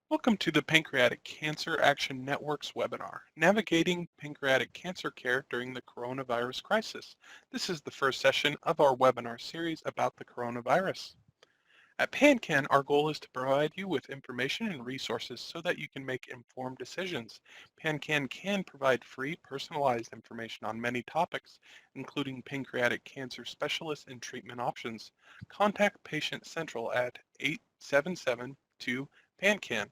Welcome to the Pancreatic Cancer Action Network's webinar, Navigating Pancreatic Cancer Care During the Coronavirus Crisis. This is the first session of our webinar series about the coronavirus. At PanCAN, our goal is to provide you with information and resources so that you can make informed decisions. PanCAN can provide free, personalized information on many topics, including pancreatic cancer specialists and treatment options. Contact Patient Central at 877-2-PANCAN.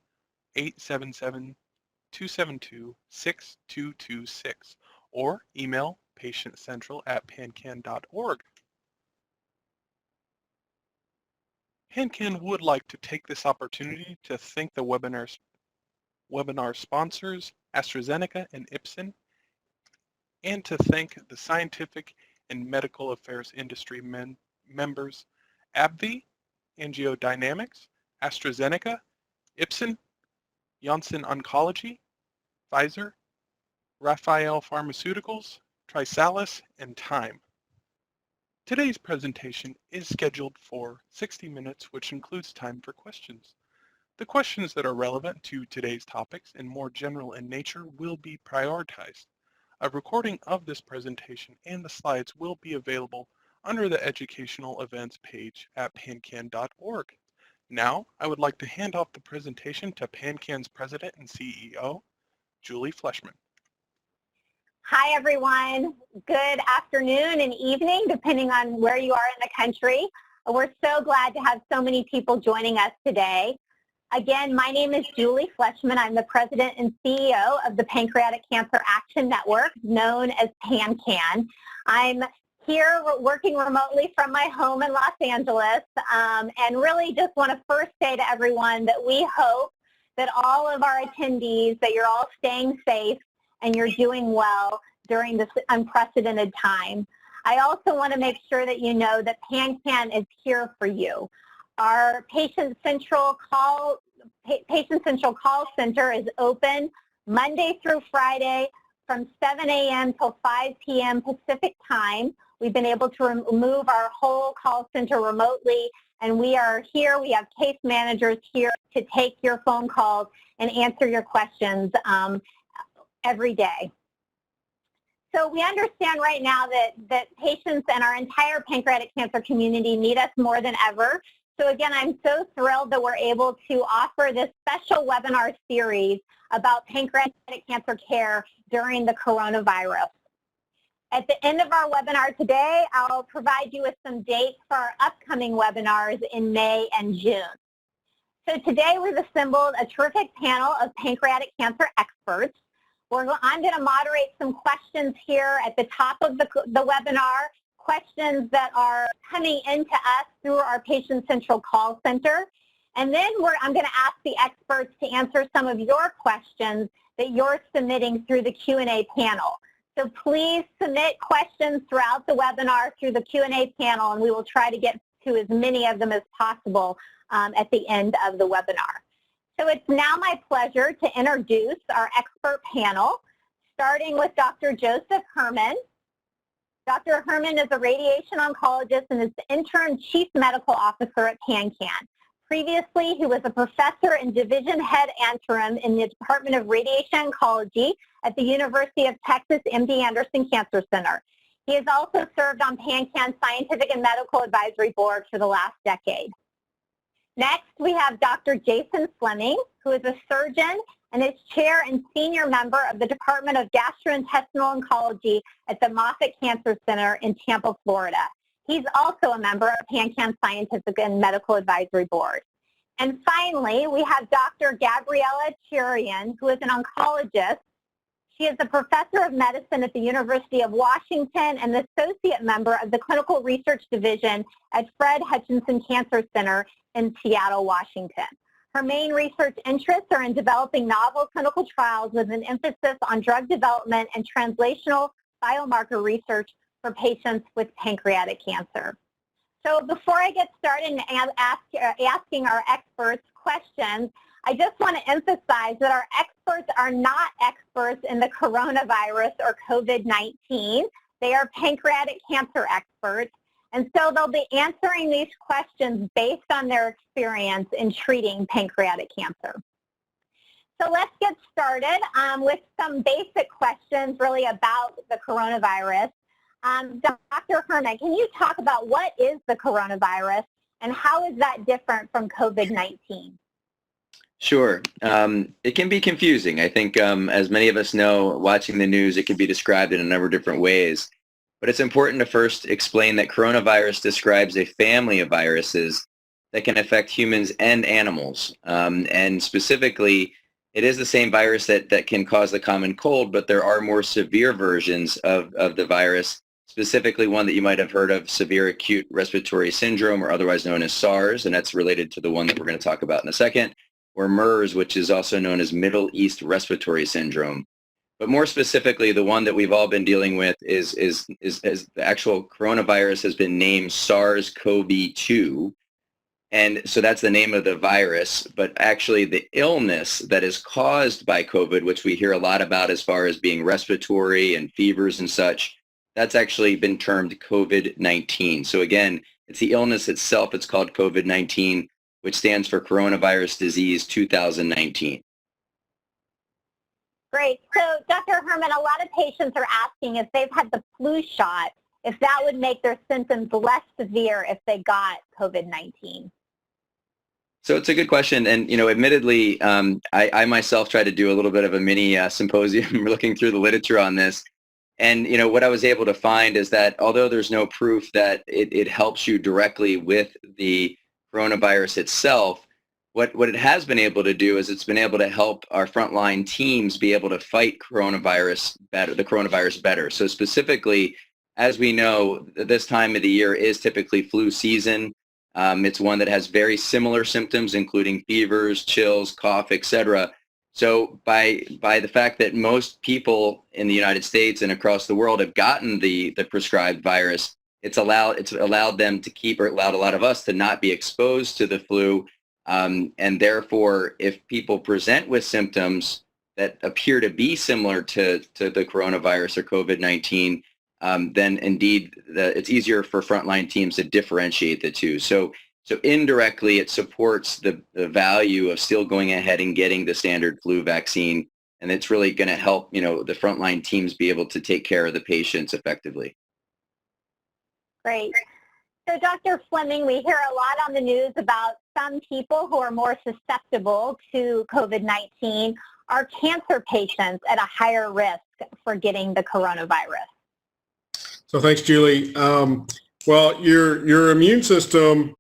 877-272-6226 or email patientcentral@pancan.org. PanCAN would like to take this opportunity to thank the webinar sponsors, AstraZeneca and Ipsen, and to thank the scientific and medical affairs industry members, AbbVie, AngioDynamics, AstraZeneca, Ipsen, Janssen Oncology, Pfizer, Raphael Pharmaceuticals, Trisalis, and Time. Today's presentation is scheduled for 60 minutes, which includes time for questions. The questions that are relevant to today's topics and more general in nature will be prioritized. A recording of this presentation and the slides will be available under the Educational Events page at pancan.org. Now, I would like to hand off the presentation to PanCAN's President and CEO, Julie Fleshman. Hi, everyone. Good afternoon and evening, depending on where you are in the country. We're so glad to have so many people joining us today. Again, my name is Julie Fleshman. I'm the President and CEO of the Pancreatic Cancer Action Network, known as PanCAN. I'm here working remotely from my home in Los Angeles, and really just want to first say to everyone that we hope that all of our attendees, that you're all staying safe and you're doing well during this unprecedented time. I also want to make sure that you know that PanCAN is here for you. Our Patient Central Call Center is open Monday through Friday from 7 a.m. till 5 p.m. Pacific time. We've been able to move our whole call center remotely, and we are here. We have case managers here to take your phone calls and answer your questions every day. So we understand right now that patients and our entire pancreatic cancer community need us more than ever. So again, I'm so thrilled that we're able to offer this special webinar series about pancreatic cancer care during the coronavirus. At the end of our webinar today, I'll provide you with some dates for our upcoming webinars in May and June. So today we've assembled a terrific panel of pancreatic cancer experts. I'm going to moderate some questions here at the top of the webinar, questions that are coming into us through our Patient Central Call Center. And then I'm going to ask the experts to answer some of your questions that you're submitting through the Q&A panel. So please submit questions throughout the webinar through the Q&A panel, and we will try to get to as many of them as possible at the end of the webinar. So it's now my pleasure to introduce our expert panel, starting with Dr. Joseph Herman. Dr. Herman is a radiation oncologist and is the interim chief medical officer at PanCAN. Previously, he was a professor and division head interim in the Department of Radiation Oncology at the University of Texas MD Anderson Cancer Center. He has also served on PanCAN's Scientific and Medical Advisory Board for the last decade. Next, we have Dr. Jason Fleming, who is a surgeon and is chair and senior member of the Department of Gastrointestinal Oncology at the Moffitt Cancer Center in Tampa, Florida. He's also a member of PanCAN's Scientific and Medical Advisory Board. And finally, we have Dr. Gabriela Chiorean, who is an oncologist. She is a professor of medicine at the University of Washington and the associate member of the Clinical Research Division at Fred Hutchinson Cancer Center in Seattle, Washington. Her main research interests are in developing novel clinical trials with an emphasis on drug development and translational biomarker research for patients with pancreatic cancer. So before I get started and asking our experts questions, I just want to emphasize that our experts are not experts in the coronavirus or COVID-19. They are pancreatic cancer experts, and so they'll be answering these questions based on their experience in treating pancreatic cancer. So let's get started with some basic questions really about the coronavirus. Dr. Herman, can you talk about what is the coronavirus and how is that different from COVID-19? Sure. It can be confusing. I think as many of us know, watching the news, it can be described in a number of different ways. But it's important to first explain that coronavirus describes a family of viruses that can affect humans and animals. And specifically, it is the same virus that can cause the common cold, but there are more severe versions of the virus, specifically one that you might have heard of, severe acute respiratory syndrome, or otherwise known as SARS, and that's related to the one that we're going to talk about in a second, or MERS, which is also known as Middle East Respiratory Syndrome. But more specifically, the one that we've all been dealing with is the actual coronavirus has been named SARS-CoV-2. And so that's the name of the virus, but actually the illness that is caused by COVID, which we hear a lot about as far as being respiratory and fevers and such, that's actually been termed COVID-19. So again, it's the illness itself. It's called COVID-19, which stands for Coronavirus Disease 2019. Great. So, Dr. Herman, a lot of patients are asking if they've had the flu shot, if that would make their symptoms less severe if they got COVID-19. So it's a good question. And, admittedly, I myself tried to do a little bit of a mini symposium looking through the literature on this. And, what I was able to find is that although there's no proof that it helps you directly with the coronavirus itself, what it has been able to do is it's been able to help our frontline teams be able to fight the coronavirus better. So specifically, as we know, this time of the year is typically flu season. It's one that has very similar symptoms, including fevers, chills, cough, etc. So by the fact that most people in the United States and across the world have gotten the prescribed virus, it's allowed them to keep, or allowed a lot of us to not be exposed to the flu. And therefore, if people present with symptoms that appear to be similar to the coronavirus or COVID-19, then indeed it's easier for frontline teams to differentiate the two. So indirectly, it supports the value of still going ahead and getting the standard flu vaccine, and it's really going to help the frontline teams be able to take care of the patients effectively. Great. So, Dr. Fleming, we hear a lot on the news about some people who are more susceptible to COVID-19. Are cancer patients at a higher risk for getting the coronavirus? So thanks, Julie. Well, your immune system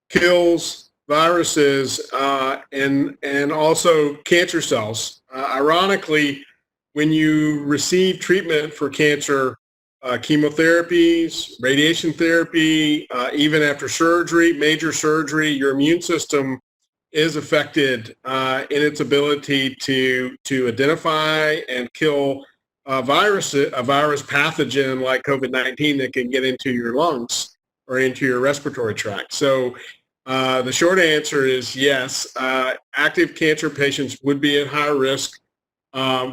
kills viruses and also cancer cells. Ironically, when you receive treatment for cancer, chemotherapies, radiation therapy, even after surgery, major surgery, your immune system is affected in its ability to identify and kill a virus pathogen like COVID-19 that can get into your lungs or into your respiratory tract. So the short answer is yes, active cancer patients would be at higher risk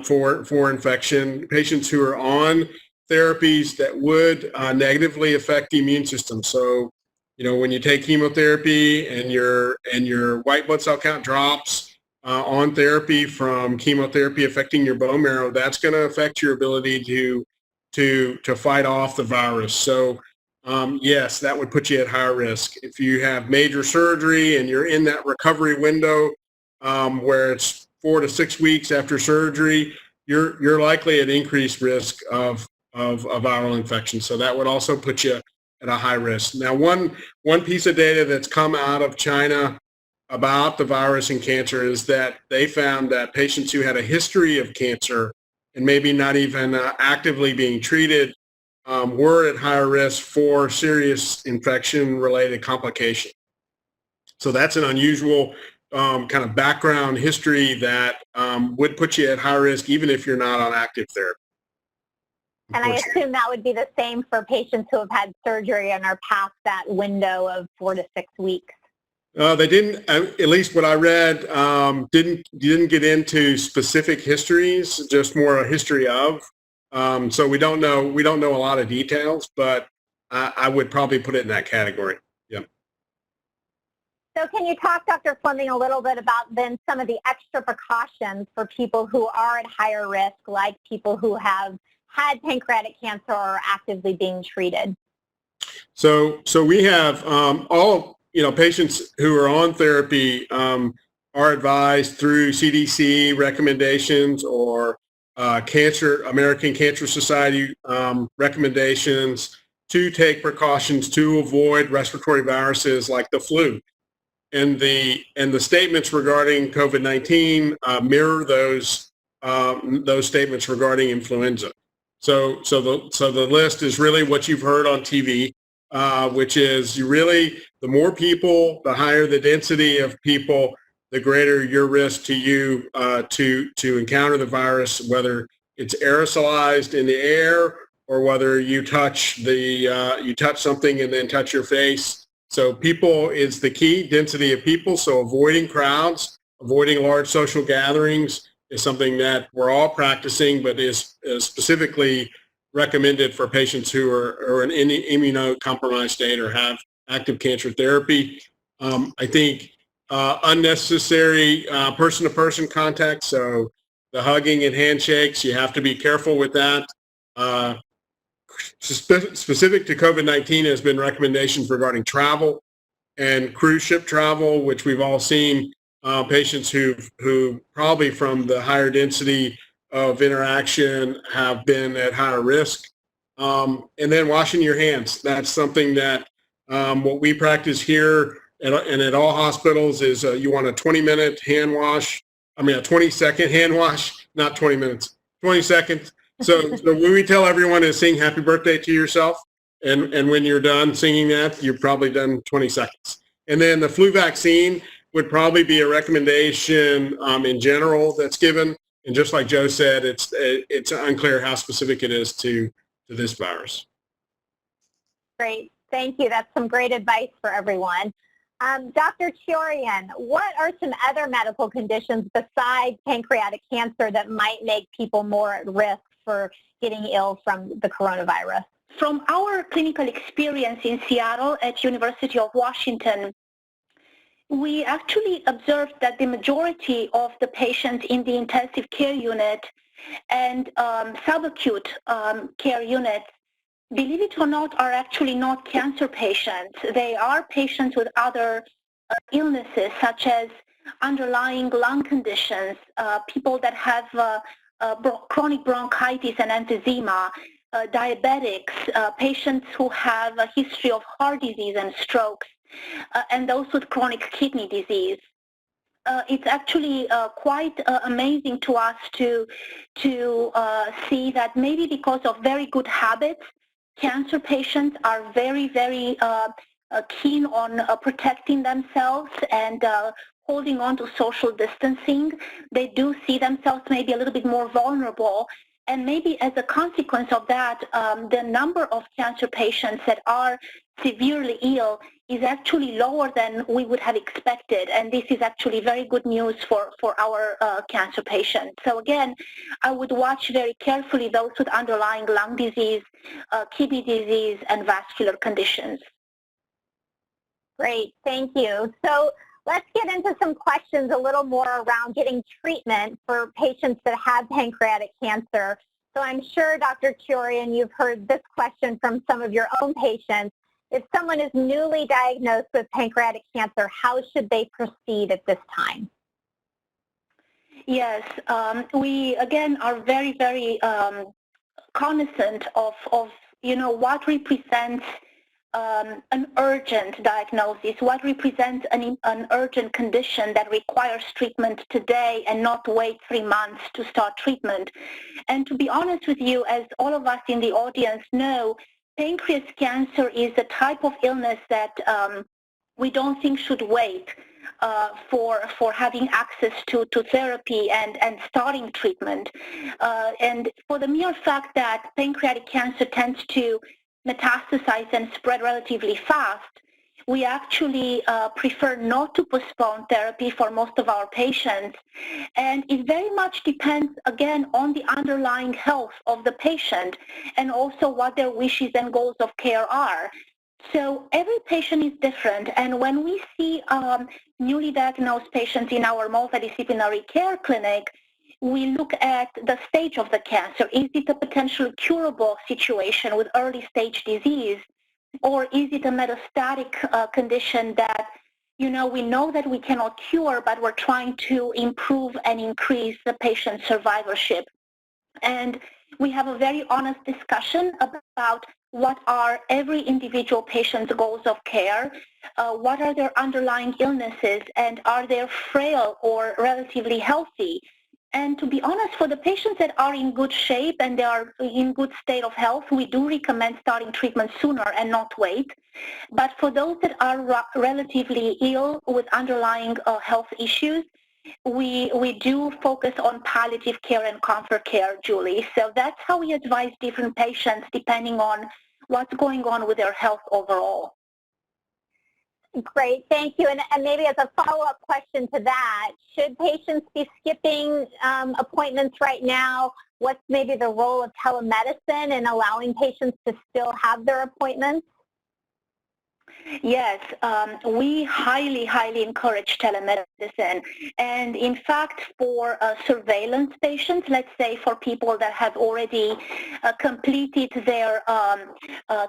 for infection. Patients who are on therapies that would negatively affect the immune system. So, when you take chemotherapy and your white blood cell count drops on therapy from chemotherapy affecting your bone marrow, that's going to affect your ability to fight off the virus. So, yes, that would put you at higher risk. If you have major surgery and you're in that recovery window where it's 4 to 6 weeks after surgery, you're likely at increased risk of viral infection. So that would also put you at a high risk. Now, one piece of data that's come out of China about the virus and cancer is that they found that patients who had a history of cancer and maybe not even actively being treated were at higher risk for serious infection-related complications. So that's an unusual kind of background history that would put you at high risk even if you're not on active therapy. And I assume that would be the same for patients who have had surgery and are past that window of 4 to 6 weeks. They didn't, at least what I read, didn't get into specific histories, just more a history of. So we don't know a lot of details, but I would probably put it in that category. Yeah. So can you talk, Dr. Fleming, a little bit about then some of the extra precautions for people who are at higher risk, like people who have had pancreatic cancer or are actively being treated? So we have all, patients who are on therapy are advised through CDC recommendations or American Cancer Society recommendations to take precautions to avoid respiratory viruses like the flu. And the statements regarding COVID-19 mirror those statements regarding influenza. So the list is really what you've heard on TV, which is the more people, the higher the density of people, the greater your risk to you to encounter the virus, whether it's aerosolized in the air or whether you touch something and then touch your face. So people is the key, density of people. So avoiding crowds, avoiding large social gatherings is something that we're all practicing, but is specifically recommended for patients who are in any immunocompromised state or have active cancer therapy. I think unnecessary person-to-person contact, so the hugging and handshakes, you have to be careful with that. Specific to COVID-19 has been recommendations regarding travel and cruise ship travel, which we've all seen patients who probably from the higher density of interaction have been at higher risk. And then washing your hands. That's something that what we practice here and at all hospitals is you want a 20-minute hand wash. I mean, a 20-second hand wash, not 20 minutes, 20 seconds. So when we tell everyone to sing happy birthday to yourself, and when you're done singing that, you've probably done 20 seconds. And then the flu vaccine would probably be a recommendation in general that's given. And just like Joe said, it's unclear how specific it is to this virus. Great. Thank you. That's some great advice for everyone. Dr. Chiorean, what are some other medical conditions besides pancreatic cancer that might make people more at risk for getting ill from the coronavirus? From our clinical experience in Seattle at University of Washington, we actually observed that the majority of the patients in the intensive care unit and subacute care units, believe it or not, are actually not cancer patients. They are patients with other illnesses such as underlying lung conditions, people that have chronic bronchitis and emphysema, diabetics, patients who have a history of heart disease and strokes, and those with chronic kidney disease. It's actually quite amazing to us to see that maybe because of very good habits, cancer patients are very, very keen on protecting themselves and holding on to social distancing. They do see themselves maybe a little bit more vulnerable. And maybe as a consequence of that, the number of cancer patients that are severely ill is actually lower than we would have expected. And this is actually very good news for our cancer patients. So again, I would watch very carefully those with underlying lung disease, kidney disease, and vascular conditions. Great, thank you. So let's get into some questions a little more around getting treatment for patients that have pancreatic cancer. So I'm sure, Dr. Chiorean, you've heard this question from some of your own patients. If someone is newly diagnosed with pancreatic cancer, how should they proceed at this time? Yes, we again are very, very cognizant of what represents an urgent diagnosis, what represents an urgent condition that requires treatment today and not wait 3 months to start treatment. And to be honest with you, as all of us in the audience know, pancreatic cancer is a type of illness that we don't think should wait for having access to therapy and starting treatment. And for the mere fact that pancreatic cancer tends to metastasize and spread relatively fast, we actually prefer not to postpone therapy for most of our patients. And it very much depends, again, on the underlying health of the patient and also what their wishes and goals of care are. So every patient is different, and when we see newly diagnosed patients in our multidisciplinary care clinic, we look at the stage of the cancer. Is it a potentially curable situation with early stage disease, or is it a metastatic condition that, we know that we cannot cure, but we're trying to improve and increase the patient's survivorship? And we have a very honest discussion about what are every individual patient's goals of care, what are their underlying illnesses, and are they frail or relatively healthy? And to be honest, for the patients that are in good shape and they are in good state of health, we do recommend starting treatment sooner and not wait. But for those that are relatively ill with underlying health issues, we do focus on palliative care and comfort care, Julie. So that's how we advise different patients depending on what's going on with their health overall. Great, thank you. And maybe as a follow-up question to that, should patients be skipping appointments right now? What's maybe the role of telemedicine in allowing patients to still have their appointments? Yes, we highly, highly encourage telemedicine. And in fact, for surveillance patients, let's say for people that have already completed their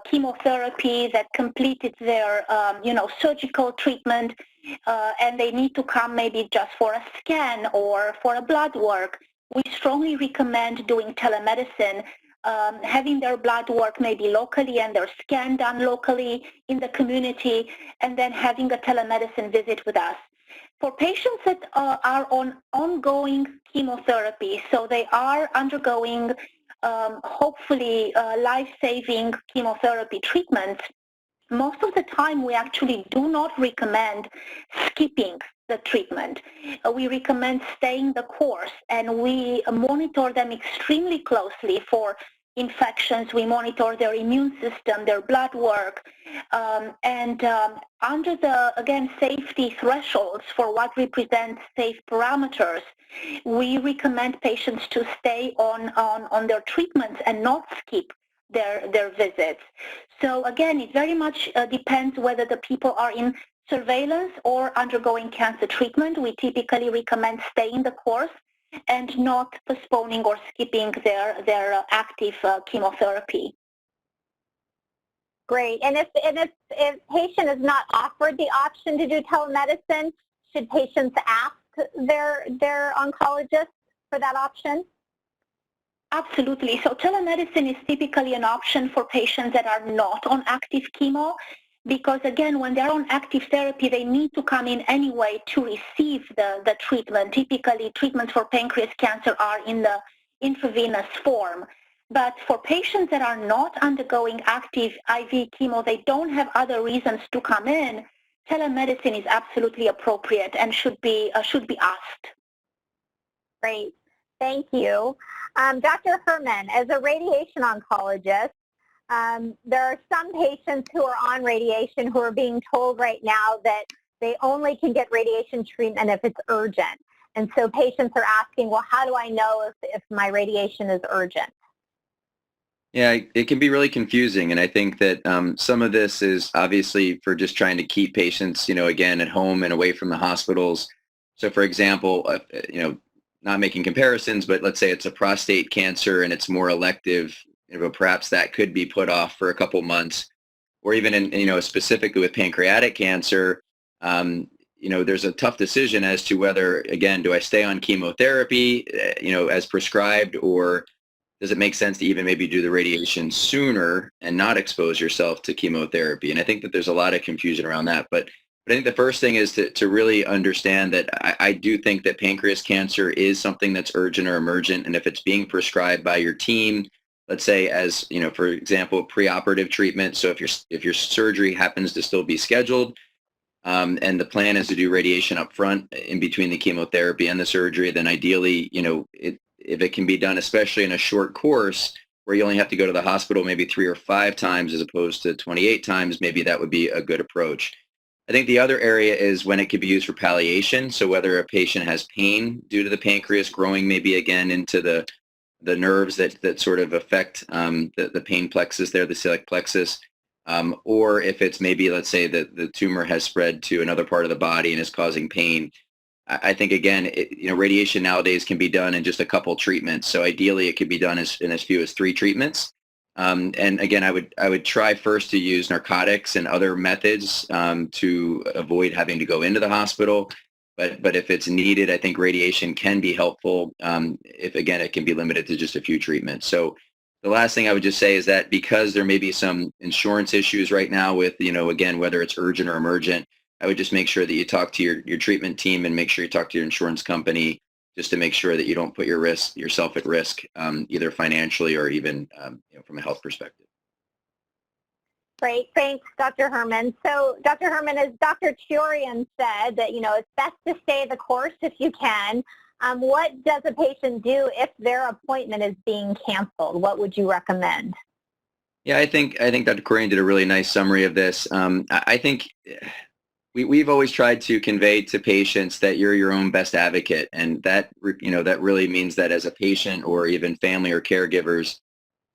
chemotherapy, that completed their, surgical treatment, and they need to come maybe just for a scan or for a blood work, we strongly recommend doing telemedicine, having their blood work maybe locally and their scan done locally in the community, and then having a telemedicine visit with us. For patients that are on ongoing chemotherapy, so they are undergoing hopefully life-saving chemotherapy treatments, most of the time we actually do not recommend skipping the treatment. We recommend staying the course, and we monitor them extremely closely for infections. We monitor their immune system, their blood work, and under the, again, safety thresholds for what represents safe parameters, we recommend patients to stay on their treatments and not skip their visits. So again, it very much depends whether the people are in surveillance or undergoing cancer treatment. We typically recommend staying the course and not postponing or skipping their active chemotherapy. Great. And if patient is not offered the option to do telemedicine, should patients ask their oncologist for that option? Absolutely. So telemedicine is typically an option for patients that are not on active chemo, because again, when they're on active therapy, they need to come in anyway to receive the treatment. Typically, treatments for pancreatic cancer are in the intravenous form. But for patients that are not undergoing active IV chemo, they don't have other reasons to come in, telemedicine is absolutely appropriate and should be asked. Great. Thank you. Dr. Herman, as a radiation oncologist, there are some patients who are on radiation who are being told right now that they only can get radiation treatment if it's urgent. And so patients are asking, well, how do I know if my radiation is urgent? Yeah, it can be really confusing. And I think that some of this is obviously for just trying to keep patients, again, at home and away from the hospitals. So for example, not making comparisons, but let's say it's a prostate cancer and it's more elective, perhaps that could be put off for a couple months. Or even in, specifically with pancreatic cancer, there's a tough decision as to whether, again, do I stay on chemotherapy, as prescribed, or does it make sense to even maybe do the radiation sooner and not expose yourself to chemotherapy? And I think that there's a lot of confusion around that. But I think the first thing is to really understand that I do think that pancreatic cancer is something that's urgent or emergent. And if it's being prescribed by your team, let's say as, for example, preoperative treatment. So if your surgery happens to still be scheduled, and the plan is to do radiation up front in between the chemotherapy and the surgery, then ideally, if it can be done, especially in a short course where you only have to go to the hospital maybe 3 or 5 times as opposed to 28 times, maybe that would be a good approach. I think the other area is when it could be used for palliation. So whether a patient has pain due to the pancreas growing maybe again into the nerves that sort of affect the pain plexus there, the celiac plexus. or if it's maybe, let's say that the tumor has spread to another part of the body and is causing pain. I think, again, radiation nowadays can be done in just a couple treatments. So ideally, it could be done in as few as 3 treatments. And again, I would try first to use narcotics and other methods to avoid having to go into the hospital. But if it's needed, I think radiation can be helpful. If, again, it can be limited to just a few treatments. So the last thing I would just say is that because there may be some insurance issues right now with, again, whether it's urgent or emergent, I would just make sure that you talk to your treatment team and make sure you talk to your insurance company just to make sure that you don't put yourself at risk, either financially or even from a health perspective. Great. Thanks, Dr. Herman. So, Dr. Herman, as Dr. Chiorean said, that, it's best to stay the course if you can. What does a patient do if their appointment is being canceled? What would you recommend? Yeah, I think Dr. Chiorean did a really nice summary of this. I think we've always tried to convey to patients that you're your own best advocate, and that that really means that as a patient or even family or caregivers,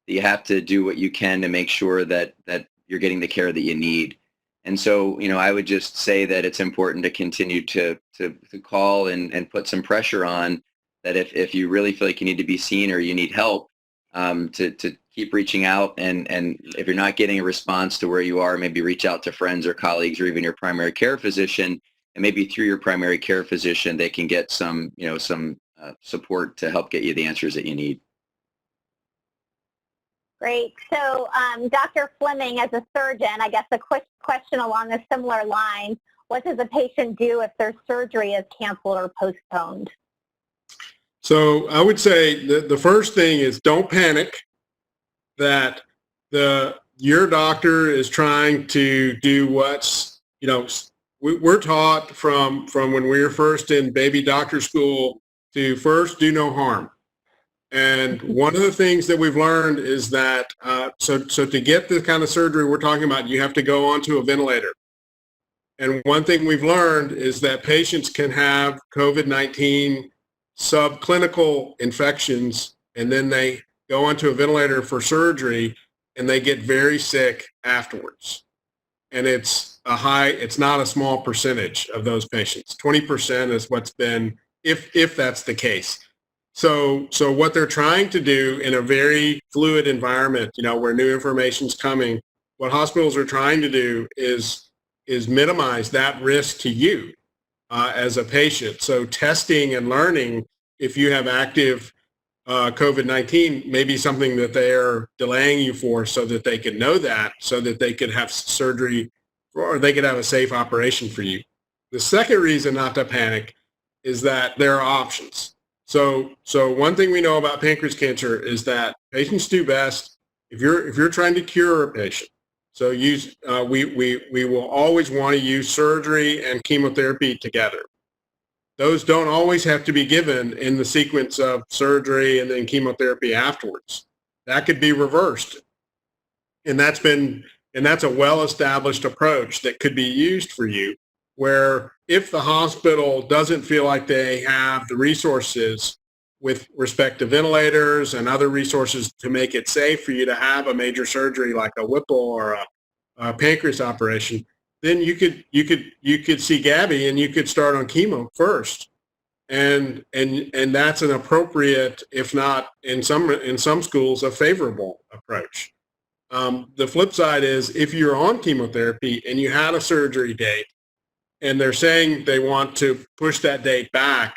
you have to do what you can to make sure that you're getting the care that you need. And so, I would just say that it's important to continue to call and put some pressure on that if you really feel like you need to be seen or you need help, to keep reaching out. And if you're not getting a response to where you are, maybe reach out to friends or colleagues or even your primary care physician. And maybe through your primary care physician, they can get some support to help get you the answers that you need. Great. So, Dr. Fleming, as a surgeon, I guess a quick question along a similar line. What does a patient do if their surgery is canceled or postponed? So I would say the first thing is don't panic that your doctor is trying to do what's, we're taught from when we were first in baby doctor school to first do no harm. And one of the things that we've learned is that, so to get the kind of surgery we're talking about, you have to go onto a ventilator. And one thing we've learned is that patients can have COVID-19 subclinical infections, and then they go onto a ventilator for surgery, and they get very sick afterwards. And it's not a small percentage of those patients. 20% is what's been, if that's the case. So what they're trying to do in a very fluid environment, where new information's coming, what hospitals are trying to do is minimize that risk to you as a patient. So testing and learning if you have active COVID-19 may be something that they are delaying you for so that they can know that, so that they could have surgery or they could have a safe operation for you. The second reason not to panic is that there are options. So one thing we know about pancreas cancer is that patients do best if you're trying to cure a patient. So we will always want to use surgery and chemotherapy together. Those don't always have to be given in the sequence of surgery and then chemotherapy afterwards. That could be reversed. And that's a well-established approach that could be used for you, where if the hospital doesn't feel like they have the resources with respect to ventilators and other resources to make it safe for you to have a major surgery like a Whipple or a pancreas operation, then you could see Gabby and you could start on chemo first. And that's an appropriate, if not in some schools, a favorable approach. The flip side is if you're on chemotherapy and you had a surgery date and they're saying they want to push that date back,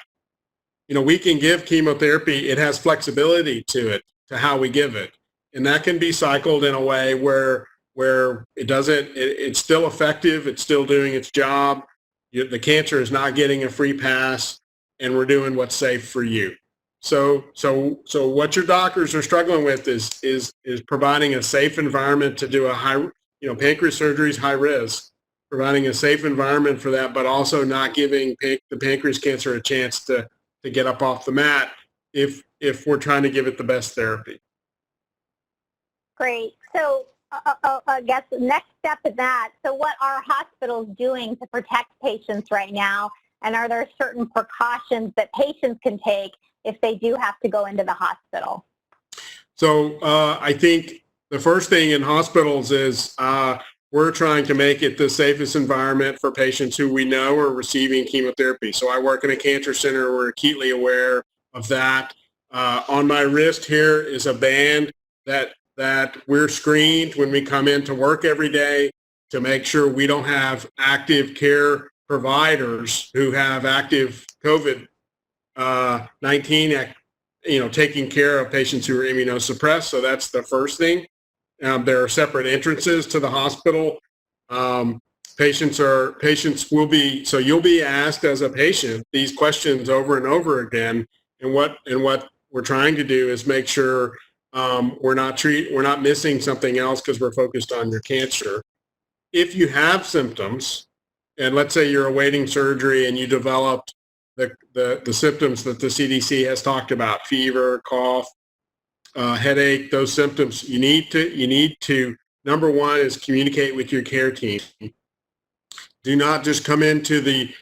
we can give chemotherapy. It has flexibility to it, to how we give it. And that can be cycled in a way where it's still effective, it's still doing its job. The cancer is not getting a free pass, and we're doing what's safe for you. So what your doctors are struggling with is providing a safe environment to do a high, pancreas surgery is high risk, providing a safe environment for that, but also not giving the pancreas cancer a chance to get up off the mat if we're trying to give it the best therapy. Great. So I guess the next step in that, so what are hospitals doing to protect patients right now? And are there certain precautions that patients can take if they do have to go into the hospital? So I think the first thing in hospitals is we're trying to make it the safest environment for patients who we know are receiving chemotherapy. So I work in a cancer center. We're acutely aware of that. On my wrist here is a band that we're screened when we come into work every day to make sure we don't have active care providers who have active COVID-19, taking care of patients who are immunosuppressed. So that's the first thing. There are separate entrances to the hospital. Patients will be, so you'll be asked as a patient these questions over and over again. And what we're trying to do is make sure we're not missing something else because we're focused on your cancer. If you have symptoms, and let's say you're awaiting surgery and you developed the symptoms that the CDC has talked about, fever, cough, headache, those symptoms, you need to, number one is communicate with your care team. Do not just come into the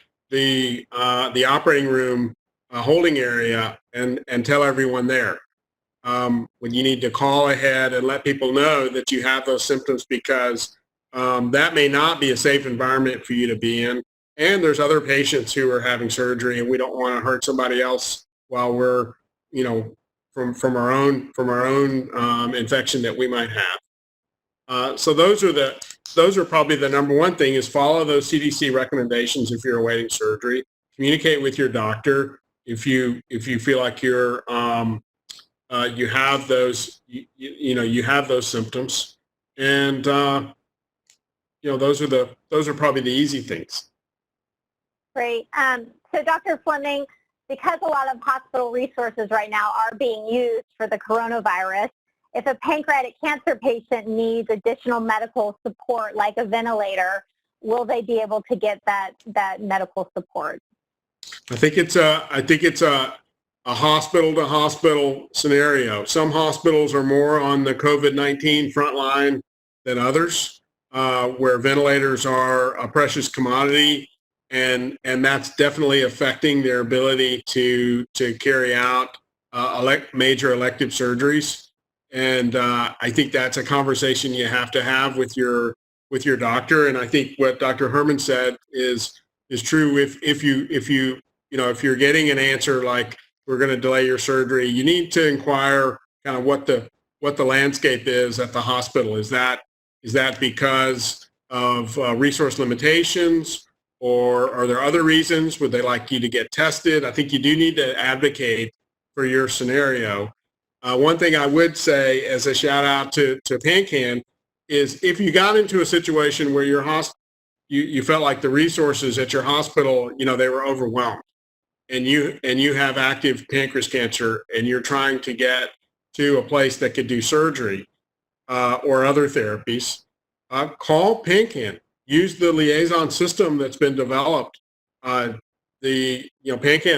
operating room holding area and tell everyone there. When you need to call ahead and let people know that you have those symptoms, because that may not be a safe environment for you to be in. And there's other patients who are having surgery, and we don't want to hurt somebody else while we're, from our own infection that we might have. So those are probably the number one thing, is follow those CDC recommendations if you're awaiting surgery. Communicate with your doctor if you feel like you have those you have those symptoms, and those are probably the easy things. Great. So Dr. Fleming, because a lot of hospital resources right now are being used for the coronavirus, if a pancreatic cancer patient needs additional medical support like a ventilator, will they be able to get that medical support? I think it's a hospital to hospital scenario. Some hospitals are more on the COVID-19 front line than others, where ventilators are a precious commodity, and that's definitely affecting their ability to carry out major elective surgeries. And I think that's a conversation you have to have with your doctor. And I think what Dr. Herman said is true. If you're getting an answer like, we're going to delay your surgery, you need to inquire kind of what the landscape is at the hospital. Is that because of resource limitations, or are there other reasons? Would they like you to get tested? I think you do need to advocate for your scenario. One thing I would say as a shout out to PanCAN is, if you got into a situation where you felt like the resources at your hospital, they were overwhelmed, and you have active pancreas cancer, and you're trying to get to a place that could do surgery or other therapies, call PanCAN. Use the liaison system that's been developed. PanCAN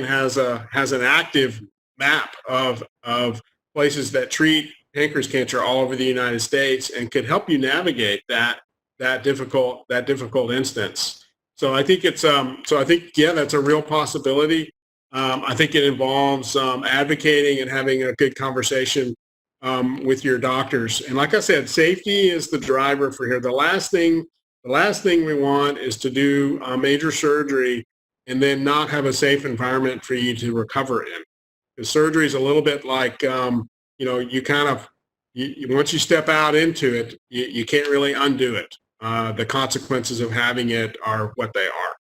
has an active map of places that treat pancreas cancer all over the United States, and could help you navigate that difficult instance. So I think that's a real possibility. I think it involves advocating and having a good conversation with your doctors. And like I said, safety is the driver for here. The last thing we want is to do major surgery and then not have a safe environment for you to recover in. Because surgery is a little bit like, once you step out into it, you can't really undo it. The consequences of having it are what they are.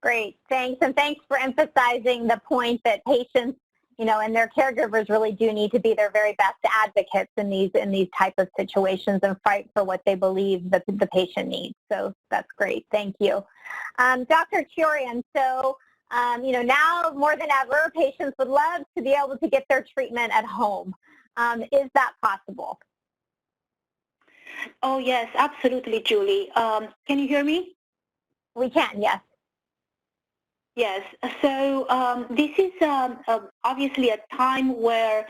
Great, thanks. And thanks for emphasizing the point that patients, and their caregivers really do need to be their very best advocates in these type of situations, and fight for what they believe that the patient needs. So that's great. Thank you. Dr. Chiorean, so now more than ever, patients would love to be able to get their treatment at home. Is that possible? Oh, yes, absolutely, Julie. Can you hear me? We can, yes. Yes. So this is obviously a time where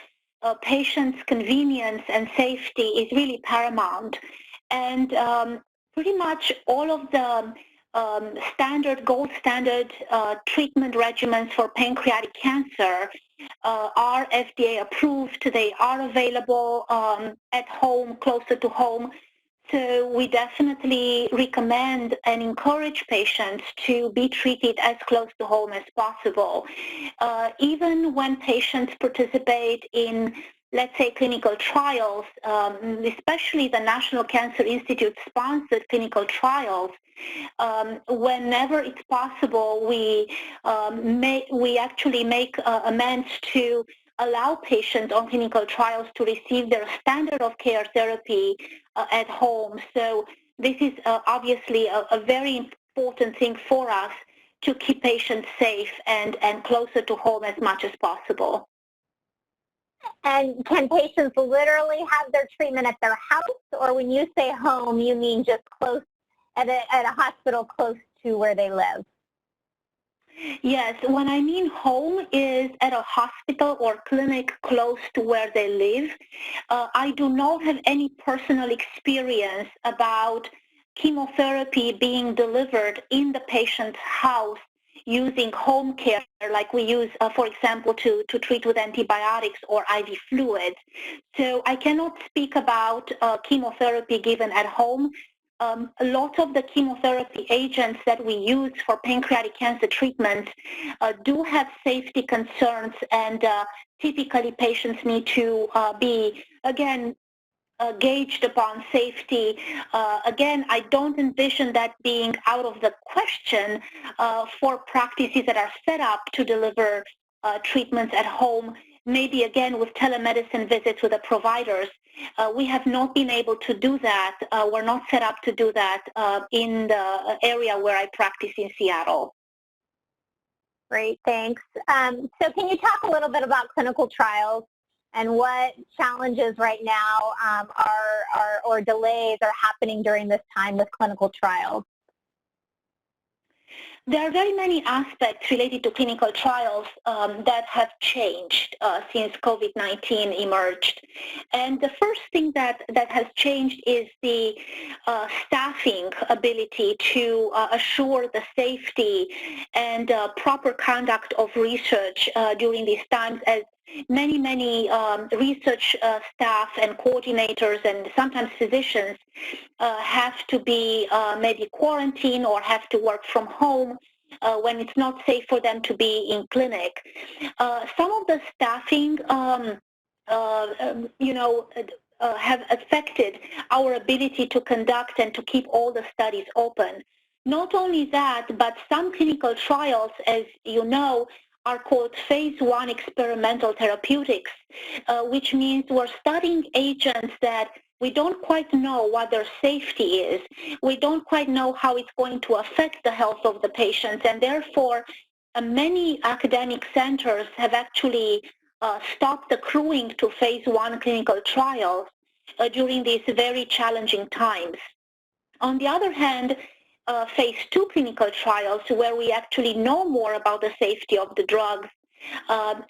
patients' convenience and safety is really paramount. And pretty much all of the gold standard treatment regimens for pancreatic cancer are FDA approved. They are available at home, closer to home. So we definitely recommend and encourage patients to be treated as close to home as possible. Even when patients participate in, let's say, clinical trials, especially the National Cancer Institute-sponsored clinical trials, whenever it's possible, we actually make amends to allow patients on clinical trials to receive their standard of care therapy at home. So this is obviously a very important thing for us to keep patients safe and closer to home as much as possible. And can patients literally have their treatment at their house, or when you say home, you mean just close at a hospital close to where they live? Yes, when I mean home is at a hospital or clinic close to where they live. I do not have any personal experience about chemotherapy being delivered in the patient's house using home care like we use, for example, to treat with antibiotics or IV fluids. So I cannot speak about chemotherapy given at home. A lot of the chemotherapy agents that we use for pancreatic cancer treatment do have safety concerns, and typically patients need to be, again, gauged upon safety. Again, I don't envision that being out of the question for practices that are set up to deliver treatments at home, maybe again with telemedicine visits with the providers. We have not been able to do that. We're not set up to do that in the area where I practice in Seattle. Great, thanks. So can you talk a little bit about clinical trials and what challenges right now or delays are happening during this time with clinical trials? There are very many aspects related to clinical trials that have changed since COVID-19 emerged. And the first thing that has changed is the staffing ability to assure the safety and proper conduct of research during these times, as many research staff and coordinators and sometimes physicians have to be maybe quarantined or have to work from home when it's not safe for them to be in clinic. Some of the staffing, have affected our ability to conduct and to keep all the studies open. Not only that, but some clinical trials, as you know, are called phase 1 experimental therapeutics, which means we're studying agents that we don't quite know what their safety is. We don't quite know how it's going to affect the health of the patients, and therefore many academic centers have actually stopped accruing to phase 1 clinical trials during these very challenging times. On the other hand, phase 2 clinical trials, where we actually know more about the safety of the drugs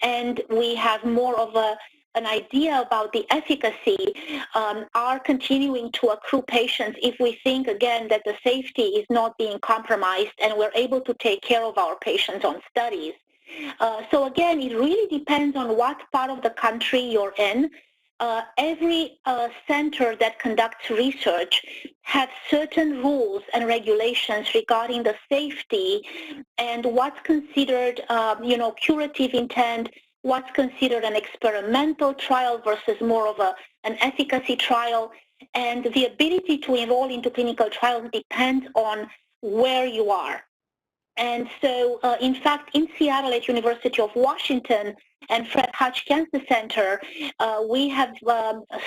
and we have more of an idea about the efficacy, are continuing to accrue patients if we think, again, that the safety is not being compromised and we're able to take care of our patients on studies. So again, it really depends on what part of the country you're in. Every center that conducts research has certain rules and regulations regarding the safety and what's considered, curative intent, what's considered an experimental trial versus more of an efficacy trial. And the ability to enroll into clinical trials depends on where you are. And so, in fact, in Seattle at University of Washington and Fred Hutch Cancer Center, we have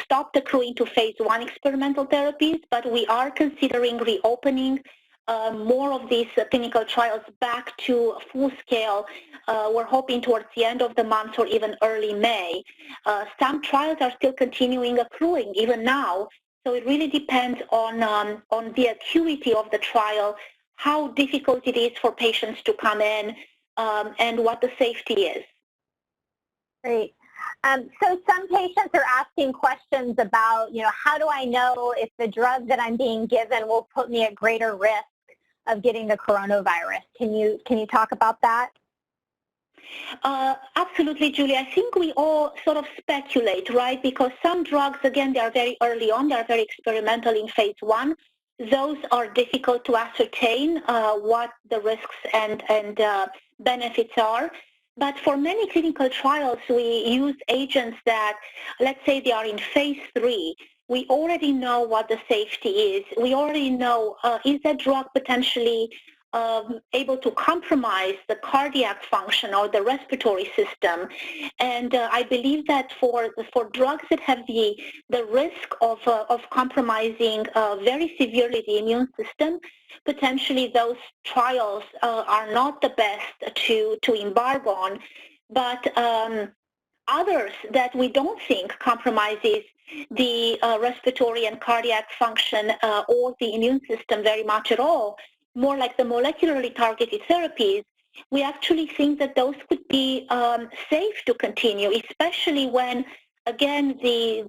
stopped accruing to phase 1 experimental therapies, but we are considering reopening more of these clinical trials back to full scale. We're hoping towards the end of the month or even early May. Some trials are still continuing accruing even now, so it really depends on the acuity of the trial, how difficult it is for patients to come in, and what the safety is. Great. So some patients are asking questions about, how do I know if the drug that I'm being given will put me at greater risk of getting the coronavirus? Can you talk about that? Absolutely, Julie. I think we all sort of speculate, right? Because some drugs, again, they are very early on. They are very experimental in phase 1. Those are difficult to ascertain what the risks and benefits are. But for many clinical trials, we use agents that, let's say they are in phase 3. We already know what the safety is. We already know, is that drug potentially able to compromise the cardiac function or the respiratory system. And I believe that for drugs that have the risk of compromising very severely the immune system, potentially those trials are not the best to embark on. But others that we don't think compromises the respiratory and cardiac function or the immune system very much at all, more like the molecularly targeted therapies, we actually think that those could be safe to continue, especially when, again, the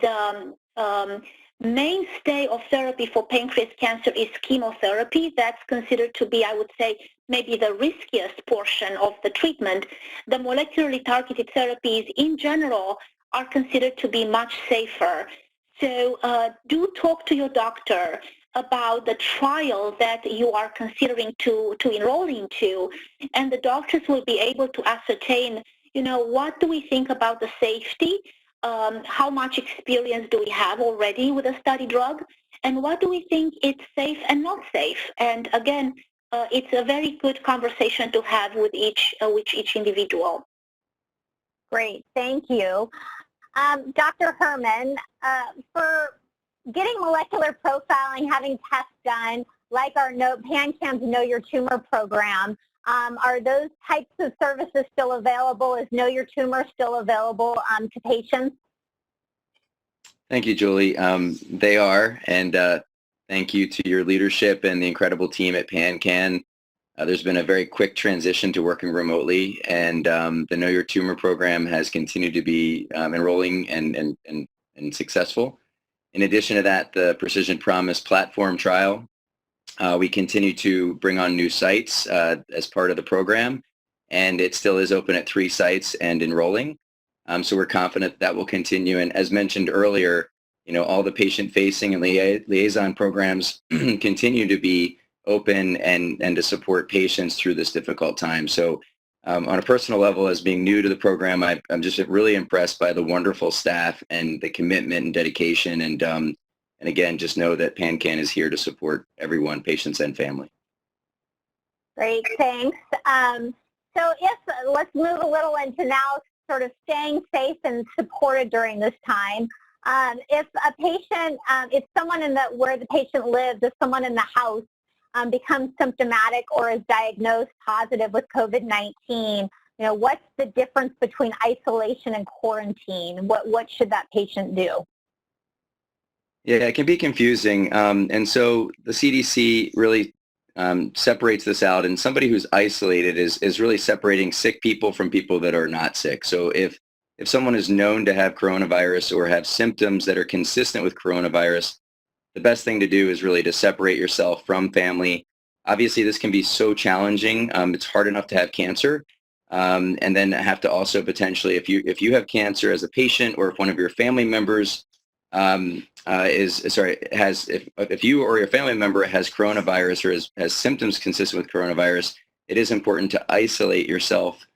mainstay of therapy for pancreatic cancer is chemotherapy. That's considered to be, I would say, maybe the riskiest portion of the treatment. The molecularly targeted therapies in general are considered to be much safer. So do talk to your doctor about the trial that you are considering to enroll into, and the doctors will be able to ascertain, what do we think about the safety, how much experience do we have already with a study drug, and what do we think it's safe and not safe. And again, it's a very good conversation to have with each individual. Great, thank you. Dr. Herman, for getting molecular profiling, having tests done, like our PanCAN's Know Your Tumor program, are those types of services still available? Is Know Your Tumor still available to patients? Thank you, Julie. They are, and thank you to your leadership and the incredible team at PanCAN. There's been a very quick transition to working remotely, and the Know Your Tumor program has continued to be enrolling and successful. In addition to that, the Precision Promise platform trial, we continue to bring on new sites as part of the program, and it still is open at 3 sites and enrolling. So we're confident that will continue. And as mentioned earlier, all the patient-facing and liaison programs continue to be open and to support patients through this difficult time. So on a personal level, as being new to the program, I'm just really impressed by the wonderful staff and the commitment and dedication. And again, just know that PanCAN is here to support everyone, patients and family. Great, thanks. So let's move a little into now sort of staying safe and supported during this time. If a patient, if someone where the patient lives, if someone in the house becomes symptomatic or is diagnosed positive with COVID-19, what's the difference between isolation and quarantine? What should that patient do? Yeah, it can be confusing. And so the CDC really separates this out, and somebody who's isolated is really separating sick people from people that are not sick. So if someone is known to have coronavirus or have symptoms that are consistent with coronavirus, the best thing to do is really to separate yourself from family. Obviously, this can be so challenging. It's hard enough to have cancer, and then have to also potentially, if you have cancer as a patient, or if one of your family members if you or your family member has coronavirus or has symptoms consistent with coronavirus, it is important to isolate yourself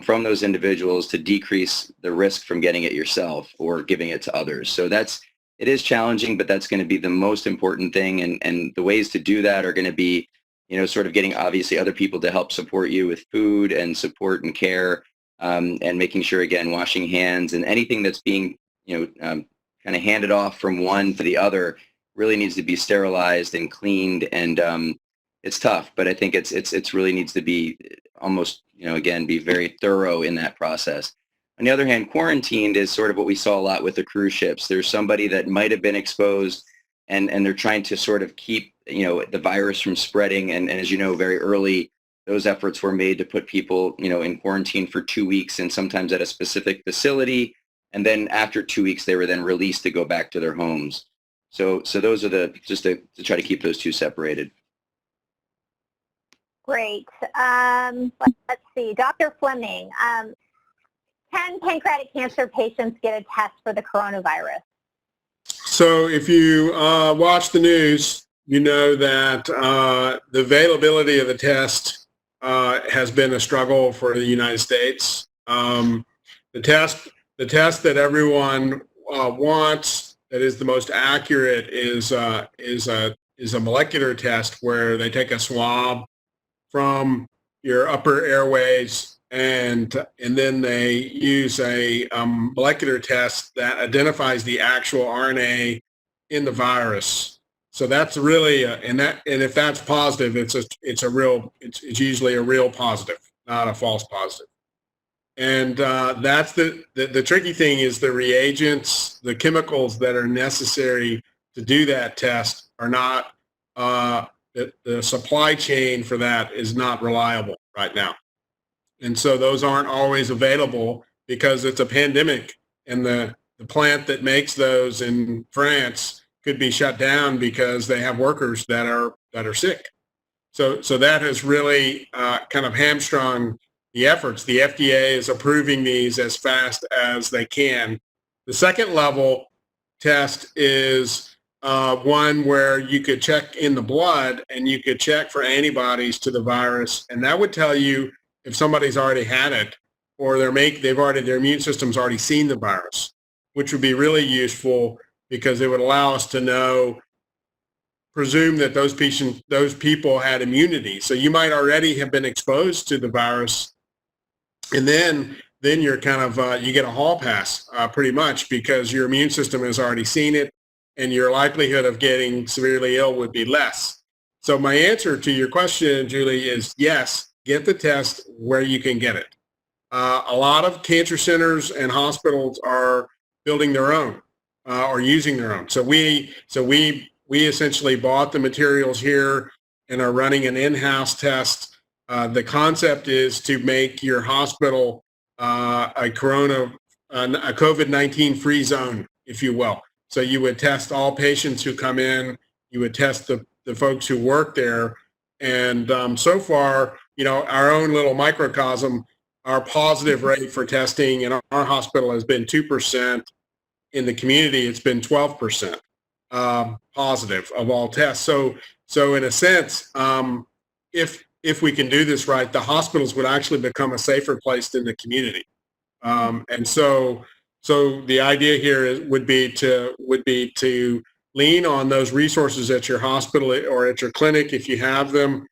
from those individuals to decrease the risk from getting it yourself or giving it to others. So it is challenging, but that's going to be the most important thing. And the ways to do that are going to be, sort of getting obviously other people to help support you with food and support and care, and making sure, again, washing hands and anything that's being, kind of handed off from one to the other really needs to be sterilized and cleaned. And it's tough, but I think it's really needs to be almost, again, be very thorough in that process. On the other hand, quarantined is sort of what we saw a lot with the cruise ships. There's somebody that might have been exposed, and they're trying to sort of keep, the virus from spreading. And as you know, very early, those efforts were made to put people, in quarantine for 2 weeks, and sometimes at a specific facility. And then after 2 weeks, they were then released to go back to their homes. So those are just to try to keep those two separated. Great. Let's see, Dr. Fleming. Can pancreatic cancer patients get a test for the coronavirus? So if you watch the news, you know that the availability of the test has been a struggle for the United States. The test that everyone wants, that is the most accurate, is a molecular test where they take a swab from your upper airways and then they use a molecular test that identifies the actual RNA in the virus. So that's really and if that's positive, it's usually a real positive, not a false positive. And that's the tricky thing is the reagents, the chemicals that are necessary to do that test are not, the supply chain for that is not reliable right now. And so those aren't always available because it's a pandemic and the plant that makes those in France could be shut down because they have workers that are sick. So that has really kind of hamstrung the efforts. The FDA is approving these as fast as they can. The second level test is one where you could check in the blood and you could check for antibodies to the virus, and that would tell you if somebody's already had it or their immune system's already seen the virus, which would be really useful because it would allow us to presume that those people had immunity. So you might already have been exposed to the virus, and then you're kind of you get a hall pass pretty much because your immune system has already seen it, and your likelihood of getting severely ill would be less. So my answer to your question, Julie, is yes. Get the test where you can get it. A lot of cancer centers and hospitals are building their own or using their own. So we essentially bought the materials here and are running an in-house test. The concept is to make your hospital a COVID-19 free zone, if you will. So you would test all patients who come in. You would test the folks who work there. And so far, our own little microcosm, our positive rate for testing in our hospital has been 2%. In the community, it's been 12% positive of all tests. So in a sense, if we can do this right, the hospitals would actually become a safer place than the community. And so the idea here would be to lean on those resources at your hospital or at your clinic if you have them.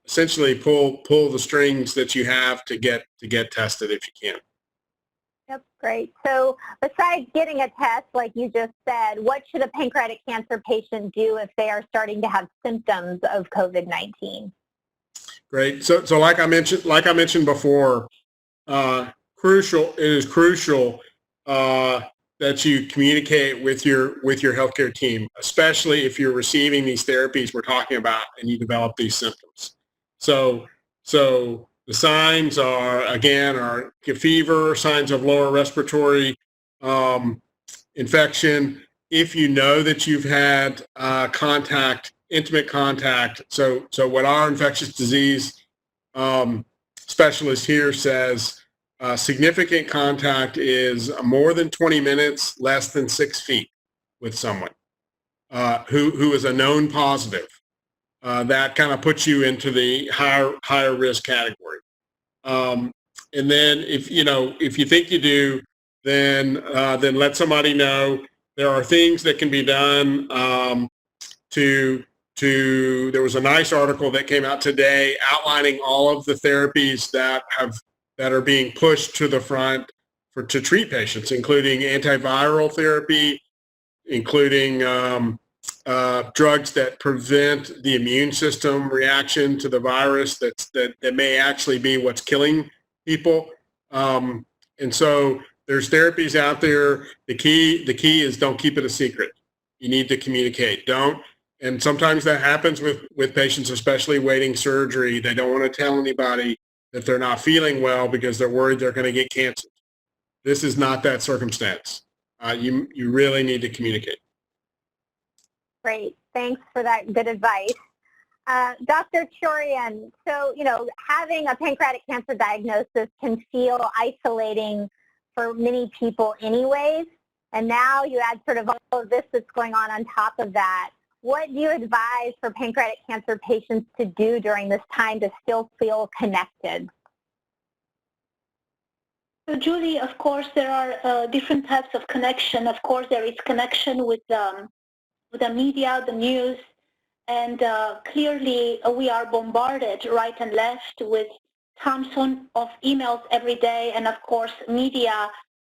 Essentially pull the strings that you have to get tested if you can. Yep, great. So besides getting a test, like you just said, what should a pancreatic cancer patient do if they are starting to have symptoms of COVID-19? Great. So like I mentioned before, it is crucial that you communicate with your healthcare team, especially if you're receiving these therapies we're talking about and you develop these symptoms. So the signs are fever, signs of lower respiratory infection. If you know that you've had intimate contact, so what our infectious disease specialist here says, significant contact is more than 20 minutes, less than 6 feet with someone who is a known positive. That kind of puts you into the higher risk category. And then if you think you do, then let somebody know. There are things that can be done there was a nice article that came out today outlining all of the therapies that are being pushed to the front to treat patients, including antiviral therapy, including drugs that prevent the immune system reaction to the virus that may actually be what's killing people. And so there's therapies out there. The key is don't keep it a secret. You need to communicate. And sometimes that happens with patients, especially waiting surgery. They don't want to tell anybody that they're not feeling well because they're worried they're going to get cancer. This is not that circumstance. You really need to communicate. Great. Thanks for that good advice. Dr. Chiorean, so, having a pancreatic cancer diagnosis can feel isolating for many people anyways, and now you add sort of all of this that's going on top of that. What do you advise for pancreatic cancer patients to do during this time to still feel connected? So Julie, of course, there are different types of connection. Of course, there is connection with the media, the news, and clearly we are bombarded right and left with tons of emails every day, and of course, media.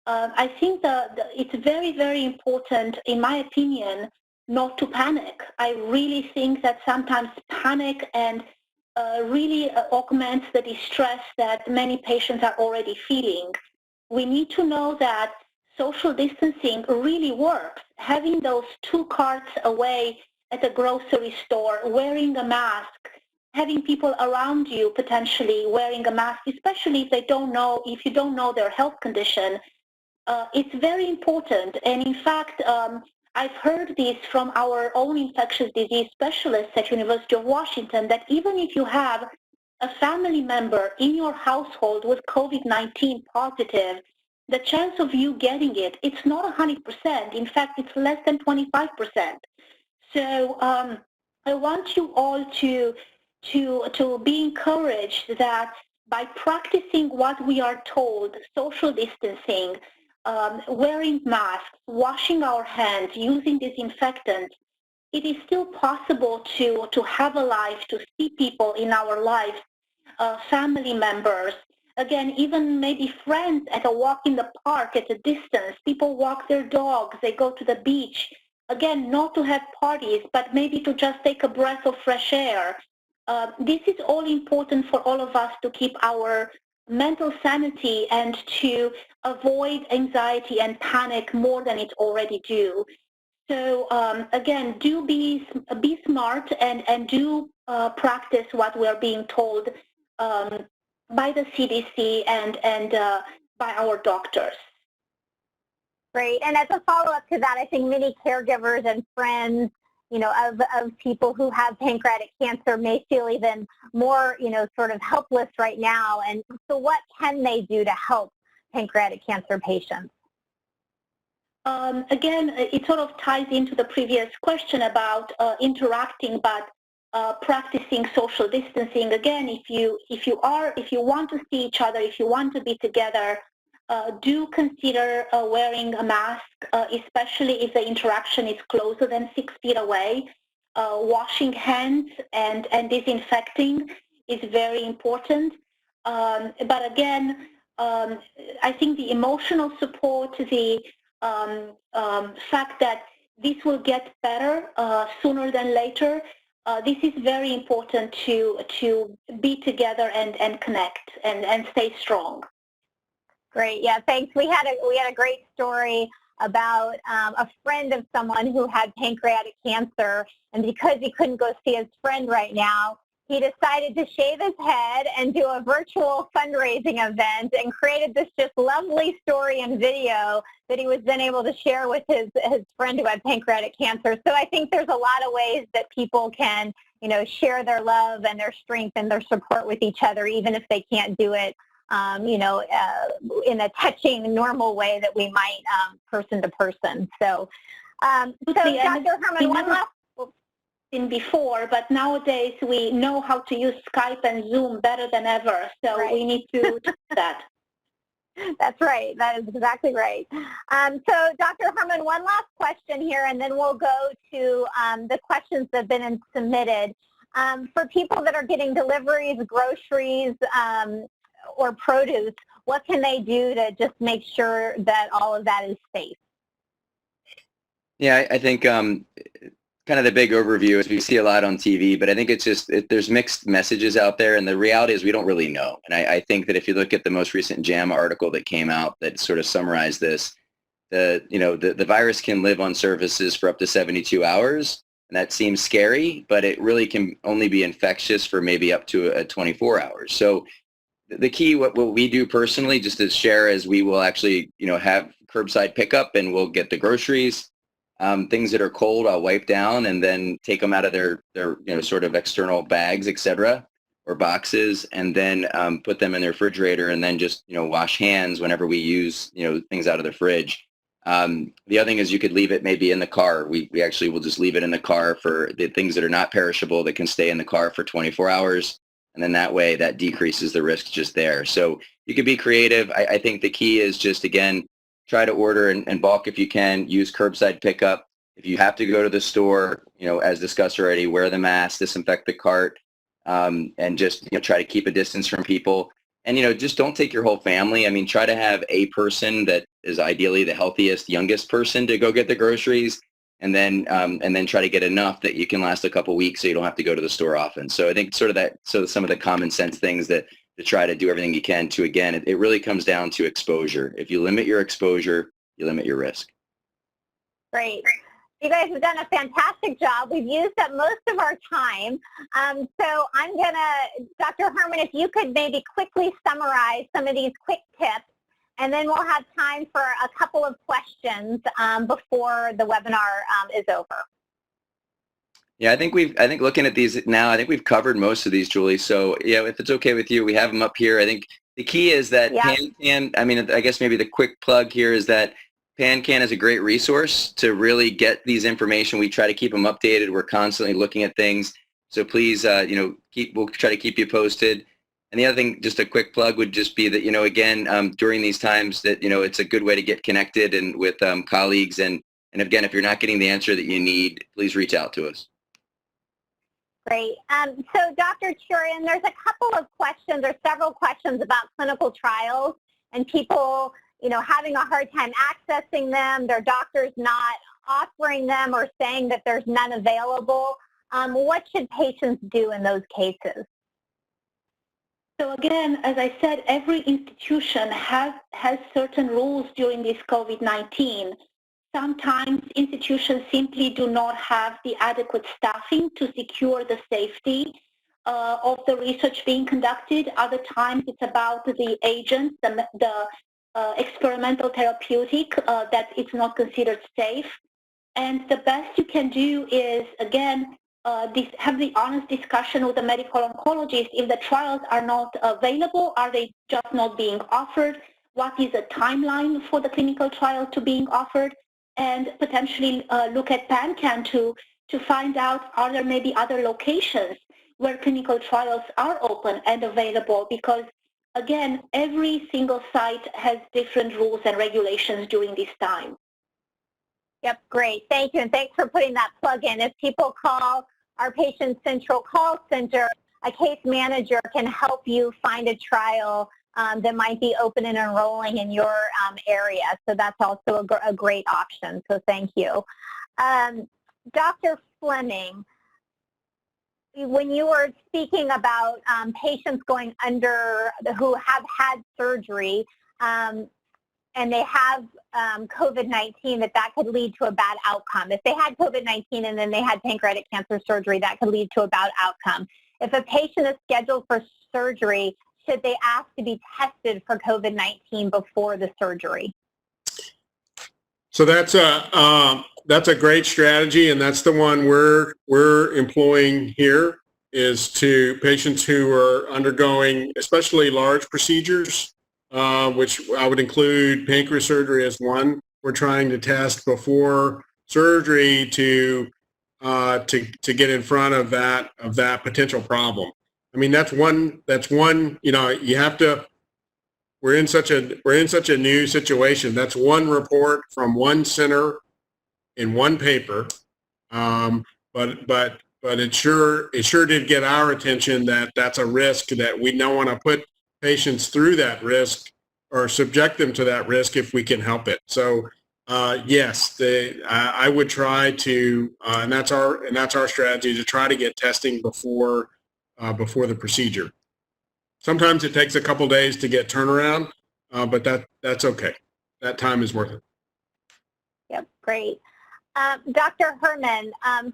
I think it's very, very important, in my opinion, not to panic. I really think that sometimes panic and really augments the distress that many patients are already feeling. We need to know that social distancing really works. Having those 2 carts away at the grocery store, wearing a mask, having people around you potentially wearing a mask, especially if you don't know their health condition, it's very important. And in fact, I've heard this from our own infectious disease specialists at University of Washington, that even if you have a family member in your household with COVID-19 positive, the chance of you getting it, it's not 100%. In fact, it's less than 25%. So I want you all to be encouraged that by practicing what we are told, social distancing, wearing masks, washing our hands, using disinfectants, it is still possible to have a life, to see people in our lives, family members, again, even maybe friends at a walk in the park at a distance. People walk their dogs, they go to the beach. Again, not to have parties, but maybe to just take a breath of fresh air. This is all important for all of us to keep our mental sanity and to avoid anxiety and panic more than it already do. So again, do be smart and do practice what we're being told by the CDC and by our doctors. Great. And as a follow-up to that, I think many caregivers and friends, of people who have pancreatic cancer may feel even more, sort of helpless right now. And so what can they do to help pancreatic cancer patients? Again, it sort of ties into the previous question about interacting, but practicing social distancing. Again, if you want to see each other, if you want to be together, do consider wearing a mask, especially if the interaction is closer than 6 feet away. Washing hands and disinfecting is very important. But again, I think the emotional support, the fact that this will get better sooner than later, this is very important to be together and connect and stay strong. Great. Yeah, thanks. We had a great story about a friend of someone who had pancreatic cancer, and because he couldn't go see his friend right now, he decided to shave his head and do a virtual fundraising event and created this just lovely story and video that he was then able to share with his friend who had pancreatic cancer. So I think there's a lot of ways that people can, share their love and their strength and their support with each other, even if they can't do it in a touching, normal way that we might person to person. So, Dr. Herman, one last. Before, but nowadays we know how to use Skype and Zoom better than ever, so right. We need to do that. That's right. That is exactly right. So, Dr. Herman, one last question here, and then we'll go to the questions that have been submitted. For people that are getting deliveries, groceries, or produce, what can they do to just make sure that all of that is safe? Yeah, I think kind of the big overview is we see a lot on TV, but I think it's just there's mixed messages out there, and the reality is we don't really know. And I think that if you look at the most recent JAMA article that came out that sort of summarized this, the virus can live on surfaces for up to 72 hours, and that seems scary, but it really can only be infectious for maybe up to 24 hours. So the key, what we do personally, just to share, is we will actually have curbside pickup, and we'll get the groceries. Things that are cold, I'll wipe down and then take them out of their sort of external bags, etc., or boxes, and then put them in the refrigerator, and then just wash hands whenever we use things out of the fridge. The other thing is you could leave it maybe in the car. We actually will just leave it in the car for the things that are not perishable that can stay in the car for 24 hours. And then that way that decreases the risk just there. So you could be creative. I think the key is just, again, try to order in bulk if you can. Use curbside pickup. If you have to go to the store, as discussed already, wear the mask, disinfect the cart, and just try to keep a distance from people. And just don't take your whole family. I mean, try to have a person that is ideally the healthiest, youngest person to go get the groceries, and then try to get enough that you can last a couple weeks so you don't have to go to the store often. So I think some of the common sense things that to try to do everything you can to, again, it really comes down to exposure. If you limit your exposure, you limit your risk. Great. You guys have done a fantastic job. We've used up most of our time. So I'm going to, Dr. Herman, if you could maybe quickly summarize some of these quick tips, and then we'll have time for a couple of questions before the webinar is over. Yeah, I think looking at these now, I think we've covered most of these, Julie. So yeah, if it's okay with you, we have them up here. I think the key is that PanCAN, I mean, I guess maybe the quick plug here is that PanCAN is a great resource to really get these information. We try to keep them updated. We're constantly looking at things. So please, we'll try to keep you posted. And the other thing, just a quick plug, would just be that, again, during these times that, it's a good way to get connected and with colleagues. And again, if you're not getting the answer that you need, please reach out to us. Great. So Dr. Chiorean, there's a couple of questions, or several questions about clinical trials and people having a hard time accessing them, their doctors not offering them or saying that there's none available. What should patients do in those cases? So again, as I said, every institution has certain rules during this COVID-19. Sometimes institutions simply do not have the adequate staffing to secure the safety of the research being conducted. Other times it's about the agents, the experimental therapeutic that it's not considered safe. And the best you can do is, again, have the honest discussion with the medical oncologist. If the trials are not available, are they just not being offered? What is the timeline for the clinical trial to being offered? And potentially look at PanCAN to find out, are there maybe other locations where clinical trials are open and available? Because again, every single site has different rules and regulations during this time. Yep, great. Thank you. And thanks for putting that plug in. If people call our Patient Central call center, a case manager can help you find a trial that might be open and enrolling in your area. So that's also a great option. So thank you. Dr. Fleming, when you were speaking about patients going under who have had surgery and they have COVID-19, that could lead to a bad outcome. If they had COVID-19 and then they had pancreatic cancer surgery, that could lead to a bad outcome. If a patient is scheduled for surgery, should they ask to be tested for COVID-19 before the surgery? So that's a great strategy, and that's the one we're employing here, is to patients who are undergoing especially large procedures, which I would include pancreas surgery as one. We're trying to test before surgery to get in front of that potential problem. I mean, that's one, you have to, we're in such a new situation. That's one report from one center in one paper. But it sure did get our attention that that's a risk, that we don't want to put patients through that risk or subject them to that risk if we can help it. So yes, I would try to, and that's our strategy, to try to get testing before the procedure. Sometimes it takes a couple days to get turnaround, but that's okay. That time is worth it. Yep, great. Dr. Herman,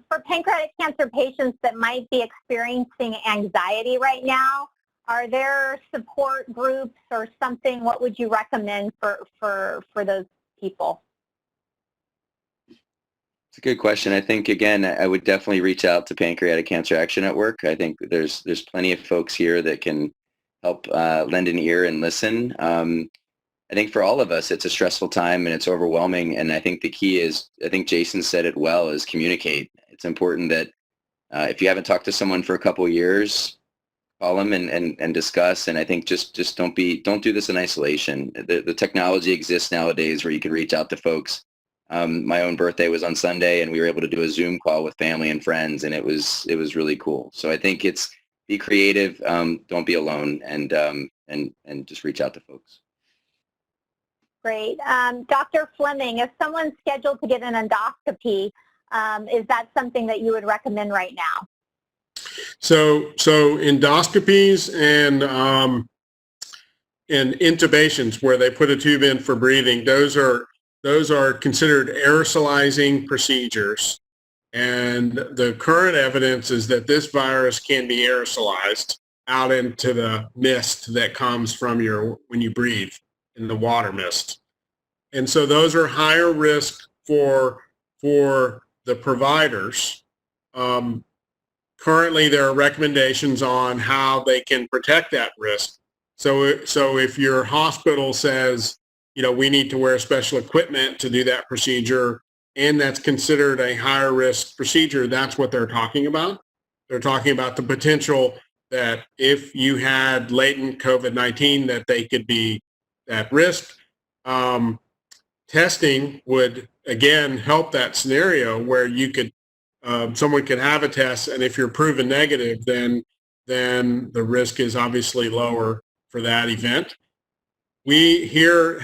for pancreatic cancer patients that might be experiencing anxiety right now, are there support groups or something? What would you recommend for those people? a good question. I think, again, I would definitely reach out to Pancreatic Cancer Action Network. I think there's plenty of folks here that can help lend an ear and listen. I think for all of us, it's a stressful time and it's overwhelming. And I think the key is, I think Jason said it well, is communicate. It's important that if you haven't talked to someone for a couple of years, call them and discuss. And I think just don't do this in isolation. The technology exists nowadays where you can reach out to folks. My own birthday was on Sunday and we were able to do a Zoom call with family and friends, and it was really cool. So I think it's be creative, don't be alone, and just reach out to folks. Great. Dr. Fleming, if someone's scheduled to get an endoscopy, is that something that you would recommend right now? So endoscopies and intubations, where they put a tube in for breathing, those are considered aerosolizing procedures. And the current evidence is that this virus can be aerosolized out into the mist that comes from when you breathe, in the water mist. And so those are higher risk for the providers. Currently, there are recommendations on how they can protect that risk. So if your hospital says, we need to wear special equipment to do that procedure, and that's considered a higher risk procedure, that's what they're talking about. They're talking about the potential that if you had latent COVID-19, that they could be at risk. Testing would, again, help that scenario where you could, someone could have a test, and if you're proven negative, then the risk is obviously lower for that event. We here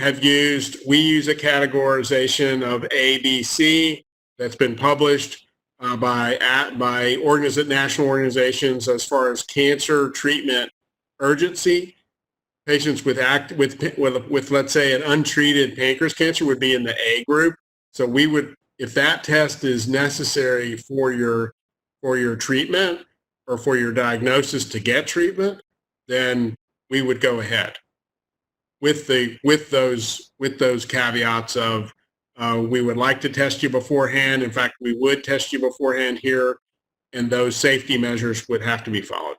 we use a categorization of A, B, C that's been published by national organizations as far as cancer treatment urgency. Patients with let's say an untreated pancreas cancer would be in the A group. So we would, if that test is necessary for your treatment or for your diagnosis to get treatment, then we would go ahead with those caveats of we would like to test you beforehand. In fact, we would test you beforehand here, and those safety measures would have to be followed.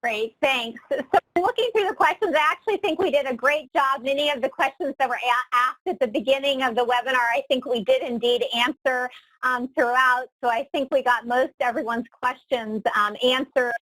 Great, thanks. So looking through the questions, I actually think we did a great job. Many of the questions that were asked at the beginning of the webinar, I think we did indeed answer throughout. So I think we got most everyone's questions answered.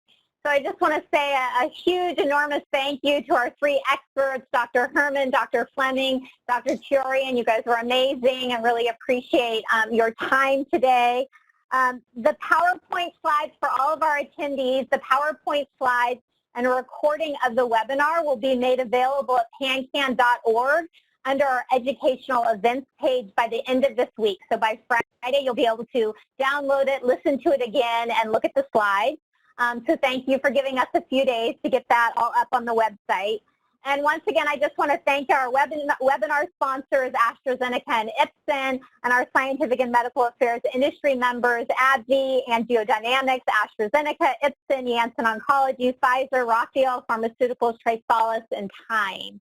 So I just want to say a huge, enormous thank you to our three experts, Dr. Herman, Dr. Fleming, Dr. Chiorean. You guys were amazing and really appreciate your time today. The PowerPoint slides for all of our attendees, the PowerPoint slides and a recording of the webinar will be made available at pancan.org under our educational events page by the end of this week. So by Friday, you'll be able to download it, listen to it again, and look at the slides. So thank you for giving us a few days to get that all up on the website. And once again, I just want to thank our webinar sponsors, AstraZeneca and Ipsen, and our scientific and medical affairs industry members, AbbVie, AngioDynamics, AstraZeneca, Ipsen, Janssen Oncology, Pfizer, Raphael Pharmaceuticals, Trisalis, and Time.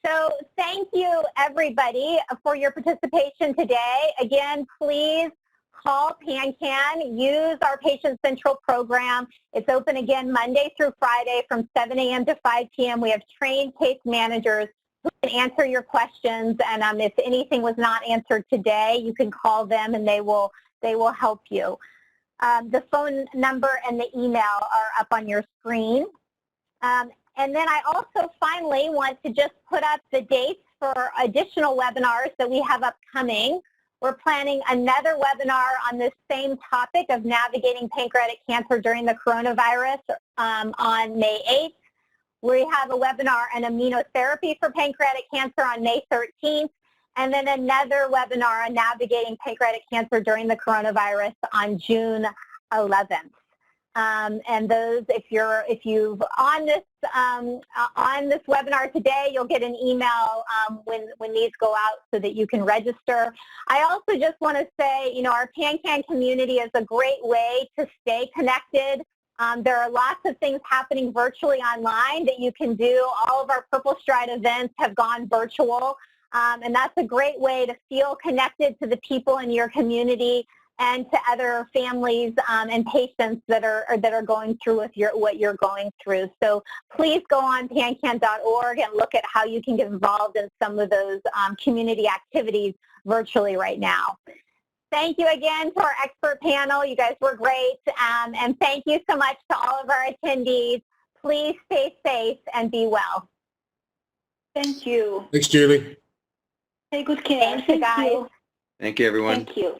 So thank you, everybody, for your participation today. Again, please call PanCAN, use our Patient Central program. It's open again Monday through Friday from 7 a.m. to 5 p.m. We have trained case managers who can answer your questions, and if anything was not answered today, you can call them and they will help you. The phone number and the email are up on your screen. And then I also finally want to just put up the dates for additional webinars that we have upcoming. We're planning another webinar on this same topic of navigating pancreatic cancer during the coronavirus on May 8th. We have a webinar on immunotherapy for pancreatic cancer on May 13th, and then another webinar on navigating pancreatic cancer during the coronavirus on June 11th. And those, if you've on this webinar today, you'll get an email when these go out so that you can register. I also just want to say, our PanCAN community is a great way to stay connected. There are lots of things happening virtually online that you can do. All of our Purple Stride events have gone virtual. And that's a great way to feel connected to the people in your community and to other families and patients that are going through with what you're going through. So please go on pancan.org and look at how you can get involved in some of those community activities virtually right now. Thank you again to our expert panel. You guys were great. And thank you so much to all of our attendees. Please stay safe and be well. Thank you. Thanks, Julie. Take good care. Thank you, guys. Thank you, everyone. Thank you.